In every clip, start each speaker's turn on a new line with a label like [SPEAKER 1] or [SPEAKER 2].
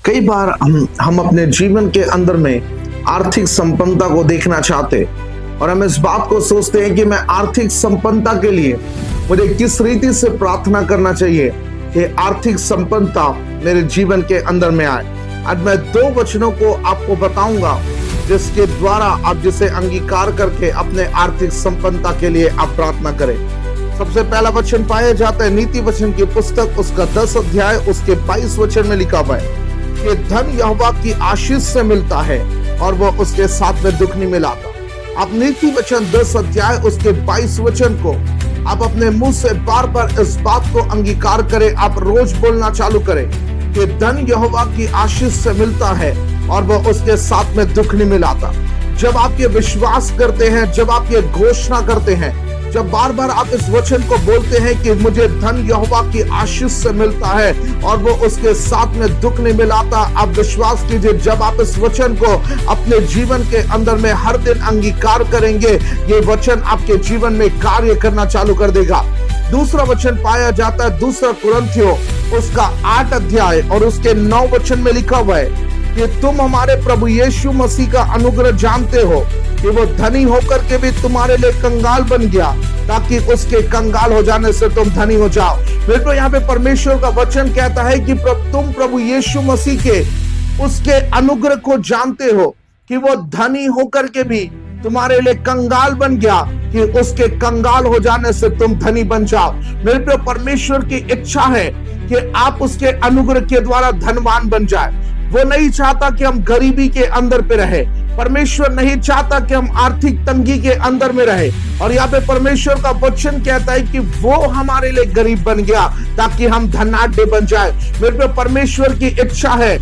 [SPEAKER 1] कई बार हम अपने जीवन के अंदर में आर्थिक संपन्नता को देखना चाहते और हम इस बात को सोचते हैं कि मैं आर्थिक संपन्नता के लिए मुझे किस रीति से प्रार्थना करना चाहिए कि आर्थिक संपन्नता मेरे जीवन के अंदर में आए। आज मैं 2 वचनों को आपको बताऊंगा जिसके द्वारा आप जिसे अंगीकार करके अपने आर्थिक संपन्नता के लिए आप प्रार्थना करें। सबसे पहला वचन पाया जाता है नीति वचन की पुस्तक उसका 10 अध्याय उसके 22 वचन में लिखा हुआ है कि धन यहोवा की आशीष से मिलता है और वह उसके साथ में दुख नहीं मिलाता। आप नीति वचन 10 अध्याय उसके 22 वचन को आप अपने मुंह से बार बार इस बात को अंगीकार करें, आप रोज बोलना चालू करें कि धन यहोवा की आशीष से मिलता है और वह उसके साथ में दुख नहीं मिलाता। जब आप ये विश्वास करते हैं, जब आप ये घोषणा करते हैं, जब बार बार आप इस वचन को बोलते हैं कि मुझे धन यहोवा की आशीष से मिलता है और वो उसके साथ में दुख नहीं मिलाता, आप विश्वास कीजिए जब आप इस वचन को अपने जीवन के अंदर में हर दिन अंगीकार करेंगे, ये वचन आपके जीवन में कार्य करना चालू कर देगा। दूसरा वचन पाया जाता है दूसरा कुरिन्थियों उसका 8 अध्याय और उसके 9 वचन में लिखा हुआ है कि तुम हमारे प्रभु यीशु मसीह का अनुग्रह जानते हो कि वो धनी होकर के भी तुम्हारे लिए कंगाल बन गया ताकि उसके कंगाल हो जाने से तुम धनी हो जाओ। फिर तो यहाँ पे परमेश्वर का वचन कहता है कि तुम प्रभु यीशु मसीह के उसके अनुग्रह को जानते हो कि वो धनी होकर के भी तुम्हारे लिए कंगाल बन गया कि उसके कंगाल हो जाने से तुम धनी बन जाओ। मेरे प्रिय, परमेश्वर की इच्छा है कि आप उसके अनुग्रह के द्वारा धनवान बन जाए। वो नहीं चाहता कि हम गरीबी के अंदर पे रहे। परमेश्वर नहीं चाहता कि हम आर्थिक तंगी के अंदर में रहे। और यहाँ पे परमेश्वर का वचन कहता है कि वो हमारे लिए गरीब बन गया ताकि हम धनाढ्य बन जाए। मेरे पे परमेश्वर की इच्छा है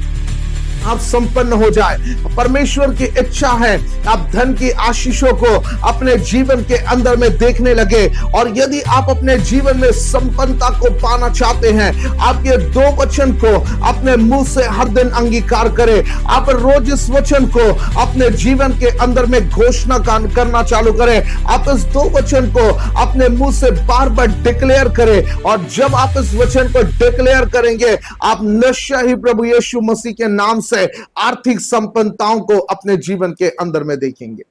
[SPEAKER 1] आप संपन्न हो जाए। परमेश्वर की इच्छा है आप धन की आशीषों को अपने जीवन के अंदर में देखने लगे। और यदि आप अपने जीवन में संपन्नता को पाना चाहते हैं, आप ये 2 वचन को अपने मुंह से हर दिन अंगीकार करें। आप रोज इस वचन को अपने जीवन के अंदर में घोषणा करना चालू करें। आप इस 2 वचन को अपने मुंह से बार बार डिक्लेयर करें। और जब आप इस वचन को डिक्लेयर करेंगे, आप निश्चय ही प्रभु यीशु मसीह के नाम से आर्थिक संपन्नताओं को अपने जीवन के अंदर में देखेंगे।